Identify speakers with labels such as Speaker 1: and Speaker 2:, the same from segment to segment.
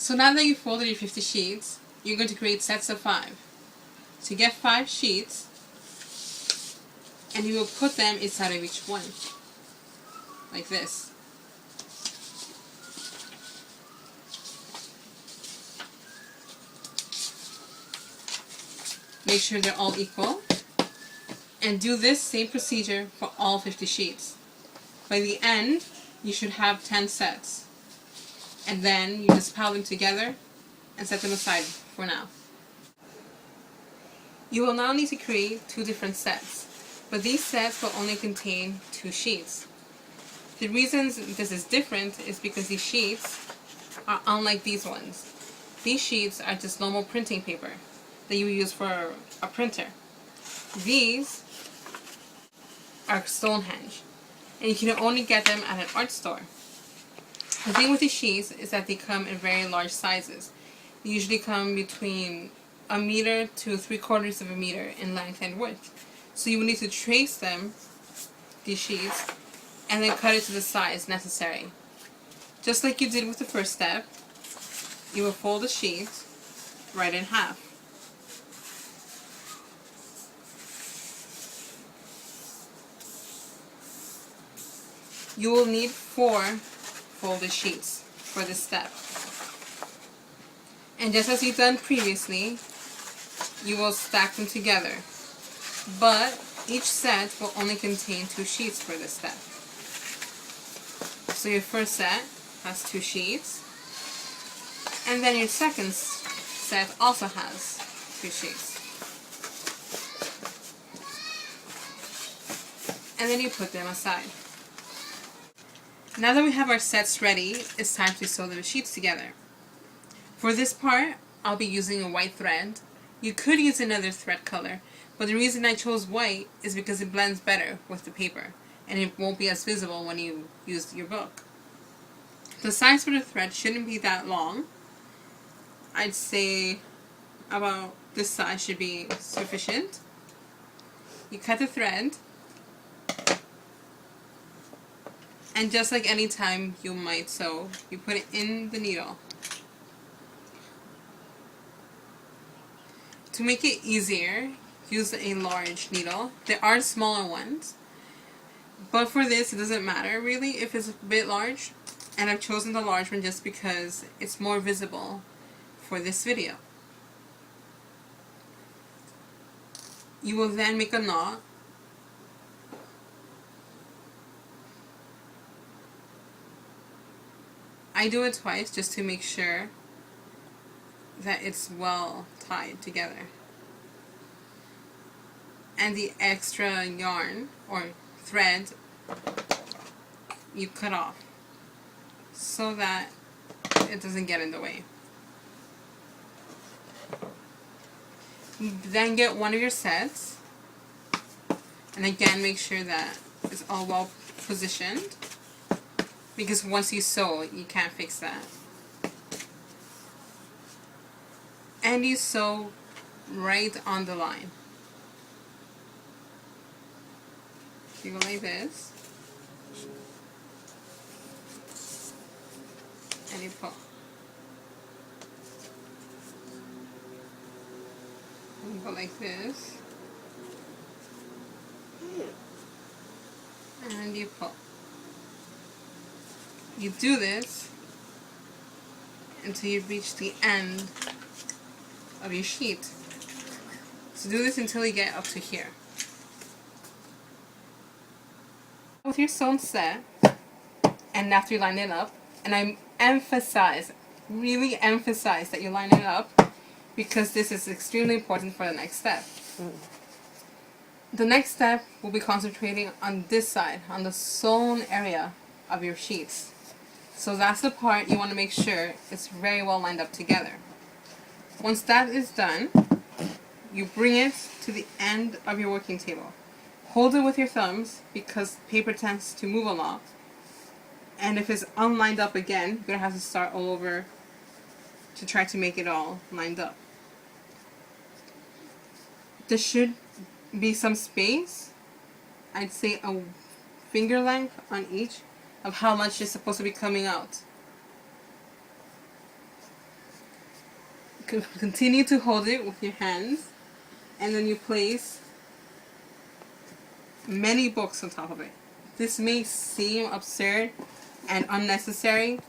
Speaker 1: So now that you've folded your 50 sheets, you're going to create sets of 5. So you get 5 sheets, and you will put them inside of each one, like this. Make sure they're all equal, and do this same procedure for all 50 sheets. By the end, you should have 10 sets, and then you just pile them together and set them aside for now. You will now need to create 2 different sets, but these sets will only contain 2 sheets. The reasons this is different is because these sheets are unlike these ones. These sheets are just normal printing paper that you use for a printer. These are Stonehenge, and you can only get them at an art store. The thing with these sheets is that they come in very large sizes. They usually come between 1 meter to 3/4 of a meter in length and width. So you will need to trace them, these sheets, and then cut it to the size necessary. Just like you did with the first step, you will fold the sheet right in half. You will need 4 folded sheets for this step. And just as you've done previously, you will stack them together. But each set will only contain 2 sheets for this step. So your first set has 2 sheets, and then your second set also has 2 sheets. And then you put them aside. Now that we have our sets ready, it's time to sew the sheets together. For this part, I'll be using a white thread. You could use another thread color, but the reason I chose white is because it blends better with the paper, and it won't be as visible when you use your book. The size for the thread shouldn't be that long. I'd say about this size should be sufficient. You cut the thread, and just like any time you might sew, you put it in the needle. To make it easier, use a large needle. There are smaller ones, but for this it doesn't matter really if it's a bit large, and I've chosen the large one just because it's more visible for this video. You will then make a knot. I do it twice just to make sure that it's well tied together. And the extra yarn or thread you cut off so that it doesn't get in the way. Then get one of your sets, and again make sure that it's all well positioned, because once you sew you can't fix that. And you sew right on the line. You go like this, and you pull. And you go like this, and you pull. You do this until you reach the end of your sheet. So do this until you get up to here. With your sewn set, and after you line it up, and I really emphasize that you line it up, because this is extremely important for the next step. The next step will be concentrating on this side, on the sewn area of your sheets. So that's the part you want to make sure it's very well lined up together. Once that is done, you bring it to the end of your working table. Hold it with your thumbs because paper tends to move a lot. And if it's unlined up again, you're going to have to start all over to try to make it all lined up. There should be some space, I'd say a finger length on each, of how much is supposed to be coming out. continue to hold it with your hands, and then you place many books on top of it. This may seem absurd and unnecessary,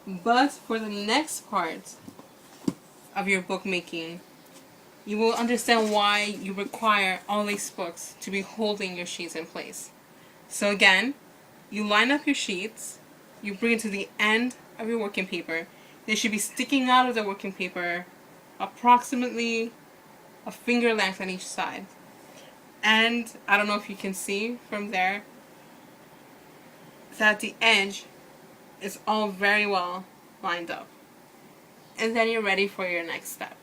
Speaker 1: but for the next part of your bookmaking, you will understand why you require all these books to be holding your sheets in place. So again, you line up your sheets, you bring it to the end of your working paper. They should be sticking out of the working paper approximately a finger length on each side. And I don't know if you can see from there that the edge is all very well lined up. And then you're ready for your next step.